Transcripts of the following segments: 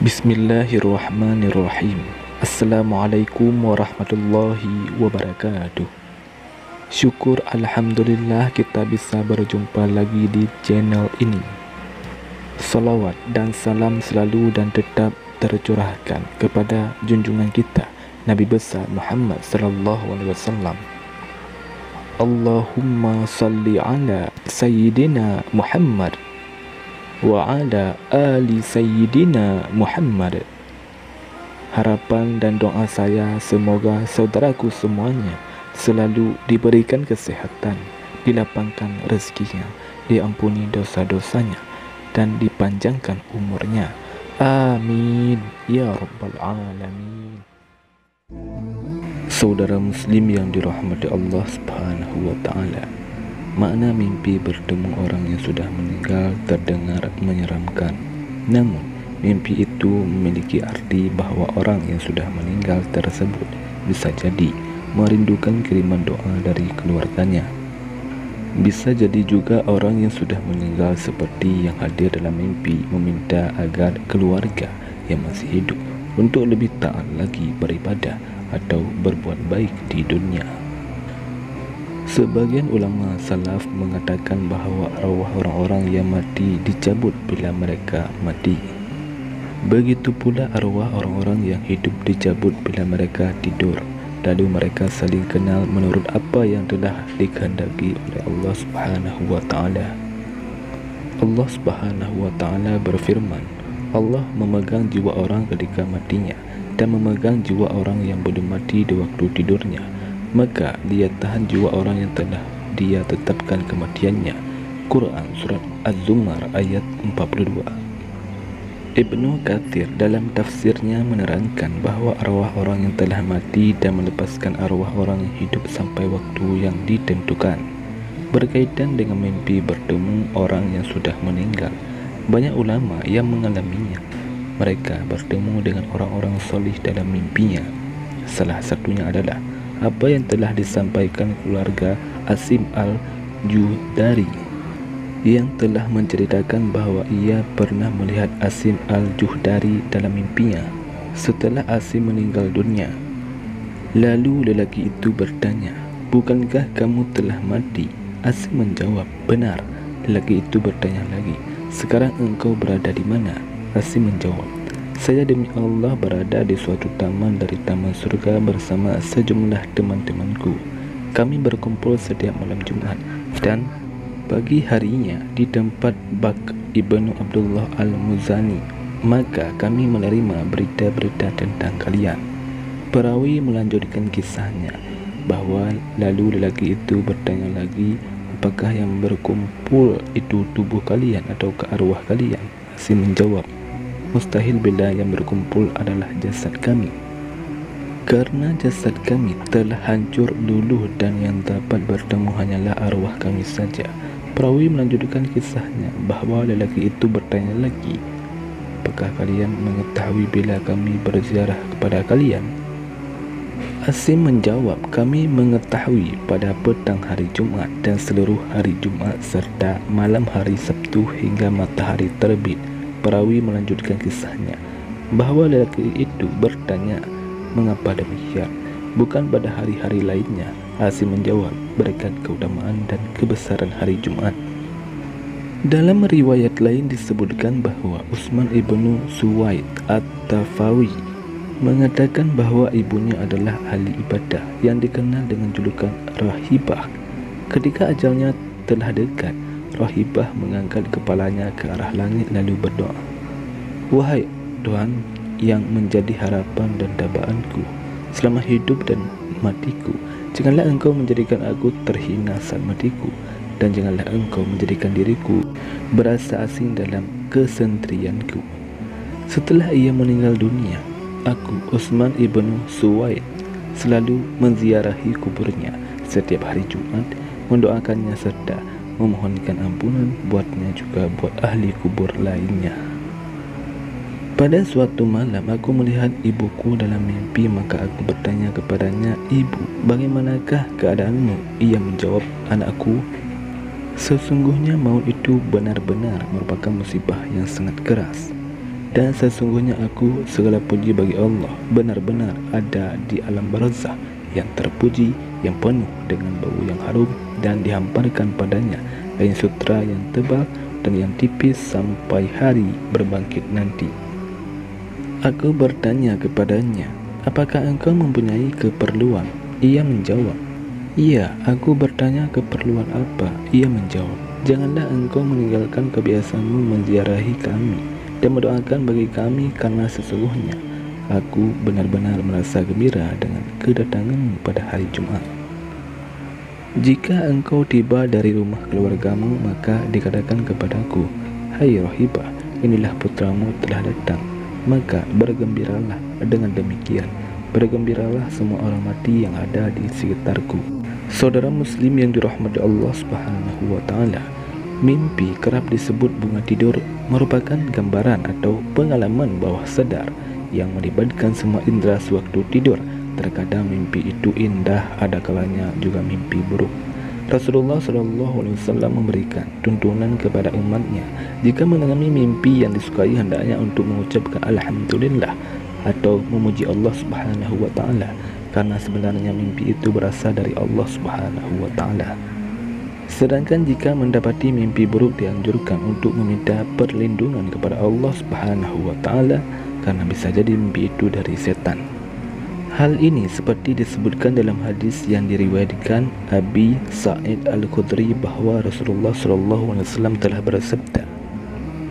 Bismillahirrahmanirrahim. Assalamualaikum warahmatullahi wabarakatuh. Syukur alhamdulillah kita bisa berjumpa lagi di channel ini. Salawat dan salam selalu dan tetap tercurahkan kepada junjungan kita Nabi besar Muhammad sallallahu alaihi wasallam. Allahumma salli ala sayyidina Muhammad wa ala ali sayyidina Muhammad. Harapan dan doa saya semoga saudaraku semuanya selalu diberikan kesehatan, dilapangkan rezekinya, diampuni dosa-dosanya, dan dipanjangkan umurnya. Amin ya rabbal alamin. Saudara muslim yang dirahmati Allah Subhanahu wa taala, makna mimpi bertemu orang yang sudah meninggal terdengar menyeramkan. Namun, mimpi itu memiliki arti bahwa orang yang sudah meninggal tersebut bisa jadi merindukan kiriman doa dari keluarganya. Bisa jadi juga orang yang sudah meninggal seperti yang hadir dalam mimpi meminta agar keluarga yang masih hidup untuk lebih taat lagi beribadah atau berbuat baik di dunia. Sebagian ulama salaf mengatakan bahawa arwah orang-orang yang mati dicabut bila mereka mati. Begitu pula arwah orang-orang yang hidup dicabut bila mereka tidur. Lalu mereka saling kenal menurut apa yang telah dikehendaki oleh Allah Subhanahu wa taala. Allah Subhanahu wa taala berfirman, Allah memegang jiwa orang ketika matinya dan memegang jiwa orang yang belum mati di waktu tidurnya. Maka dia tahan jiwa orang yang telah dia tetapkan kematiannya. Quran Surat Az-Zumar ayat 42. Ibnu Katsir dalam tafsirnya menerangkan bahawa arwah orang yang telah mati dan melepaskan arwah orang yang hidup sampai waktu yang ditentukan. Berkaitan dengan mimpi bertemu orang yang sudah meninggal, banyak ulama yang mengalaminya. Mereka bertemu dengan orang-orang solih dalam mimpinya. Salah satunya adalah apa yang telah disampaikan keluarga Asim Al-Juhdari yang telah menceritakan bahawa ia pernah melihat Asim Al-Juhdari dalam mimpinya setelah Asim meninggal dunia. Lalu lelaki itu bertanya, "Bukankah kamu telah mati?" Asim menjawab, "Benar." Lelaki itu bertanya lagi, "Sekarang engkau berada di mana?" Asim menjawab, "Saya demi Allah berada di suatu taman dari taman surga bersama sejumlah teman-temanku. Kami berkumpul setiap malam Jumat dan pagi harinya di tempat Bak Ibnu Abdullah Al-Muzani. Maka kami menerima berita-berita tentang kalian." Perawi melanjutkan kisahnya bahawa lalu lelaki itu bertanya lagi, "Apakah yang berkumpul itu tubuh kalian atau ke arwah kalian?" Asim menjawab, "Mustahil bila yang berkumpul adalah jasad kami. Karena jasad kami telah hancur luluh dan yang dapat bertemu hanyalah arwah kami saja." Perawi melanjutkan kisahnya bahawa lelaki itu bertanya lagi, "Apakah kalian mengetahui bila kami berziarah kepada kalian?" Asim menjawab, "Kami mengetahui pada petang hari Jumat dan seluruh hari Jumat serta malam hari Sabtu hingga matahari terbit." Perawi melanjutkan kisahnya bahawa lelaki itu bertanya, "Mengapa demikian? Bukan pada hari-hari lainnya?" Asim menjawab, "Berkat keutamaan dan kebesaran hari Jumat." Dalam riwayat lain disebutkan bahawa Utsman ibnu Suwaid At-Tafawi mengatakan bahawa ibunya adalah ahli ibadah yang dikenal dengan julukan Rahibah. Ketika ajalnya telah dekat, Rahibah mengangkat kepalanya ke arah langit lalu berdoa, "Wahai Tuhan yang menjadi harapan dan dabaanku selama hidup dan matiku, janganlah engkau menjadikan aku terhina saat matiku, dan janganlah engkau menjadikan diriku berasa asing dalam kesentrianku." Setelah ia meninggal dunia, aku, Utsman ibnu Suwaid, selalu menziarahi kuburnya setiap hari Jumat, mendoakannya serta memohonkan ampunan buatnya juga buat ahli kubur lainnya. Pada suatu malam aku melihat ibuku dalam mimpi, maka aku bertanya kepadanya, "Ibu, bagaimanakah keadaanmu?" Ia menjawab, "Anakku, sesungguhnya maut itu benar-benar merupakan musibah yang sangat keras. Dan sesungguhnya aku, segala puji bagi Allah, benar-benar ada di alam barzah yang terpuji, yang penuh dengan bau yang harum, dan dihamparkan padanya kain sutra yang tebal dan yang tipis sampai hari berbangkit nanti. Aku bertanya kepadanya, apakah engkau mempunyai keperluan? Ia menjawab, iya. Aku bertanya, keperluan apa? Ia menjawab, janganlah engkau meninggalkan kebiasaanmu menziarahi kami dan mendoakan bagi kami, karena sesungguhnya aku benar-benar merasa gembira dengan kedatanganmu pada hari Jumat. Jika engkau tiba dari rumah keluargamu, maka dikatakan kepadaku, hai Rohibah, inilah putramu telah datang. Maka bergembiralah dengan demikian. Bergembiralah semua orang mati yang ada di sekitarku. Saudara muslim yang dirahmati Allah Subhanahu wa Ta'ala, mimpi kerap disebut bunga tidur, merupakan gambaran atau pengalaman bawah sadar yang melibatkan semua indera sewaktu tidur. Terkadang mimpi itu indah, ada kalanya juga mimpi buruk. Rasulullah SAW memberikan tuntunan kepada umatnya, jika mengalami mimpi yang disukai hendaknya untuk mengucapkan Alhamdulillah atau memuji Allah Subhanahu wa Ta'ala, karena sebenarnya mimpi itu berasal dari Allah Subhanahu wa Ta'ala. Sedangkan jika mendapati mimpi buruk, dianjurkan untuk meminta perlindungan kepada Allah Subhanahu wa Ta'ala, karena bisa jadi mimpi itu dari setan. Hal ini seperti disebutkan dalam hadis yang diriwayatkan Abi Sa'id Al-Khudri bahwa Rasulullah SAW telah bersabda.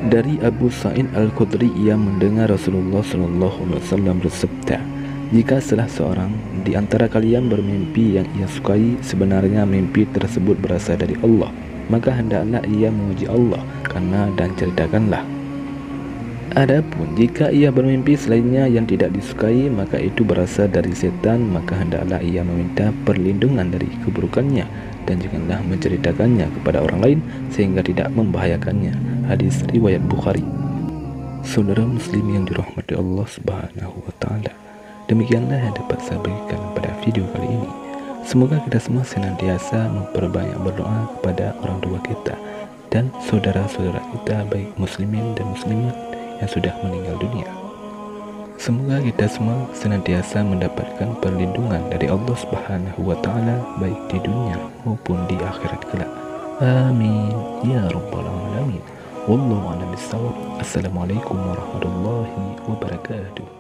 Dari Abu Sa'id Al-Khudri, ia mendengar Rasulullah SAW bersabda, jika salah seorang di antara kalian bermimpi yang ia sukai, sebenarnya mimpi tersebut berasal dari Allah, maka hendaklah ia memuji Allah karena dan ceritakanlah. Adapun jika ia bermimpi selainnya yang tidak disukai, maka itu berasal dari setan, maka hendaklah ia meminta perlindungan dari keburukannya dan janganlah menceritakannya kepada orang lain sehingga tidak membahayakannya. Hadis riwayat Bukhari. Saudara muslim yang dirahmati Allah Subhanahu wa Ta'ala, demikianlah yang dapat saya berikan pada video kali ini. Semoga kita semua senantiasa memperbanyak berdoa kepada orang tua kita dan saudara-saudara kita, baik muslimin dan muslimat yang sudah meninggal dunia. Semoga kita semua senantiasa mendapatkan perlindungan dari Allah Subhanahu wa Ta'ala, baik di dunia maupun di akhirat kelak. Amin ya rabbal alamin. Wallahu a'lam bissawab. Assalamualaikum warahmatullahi wabarakatuh.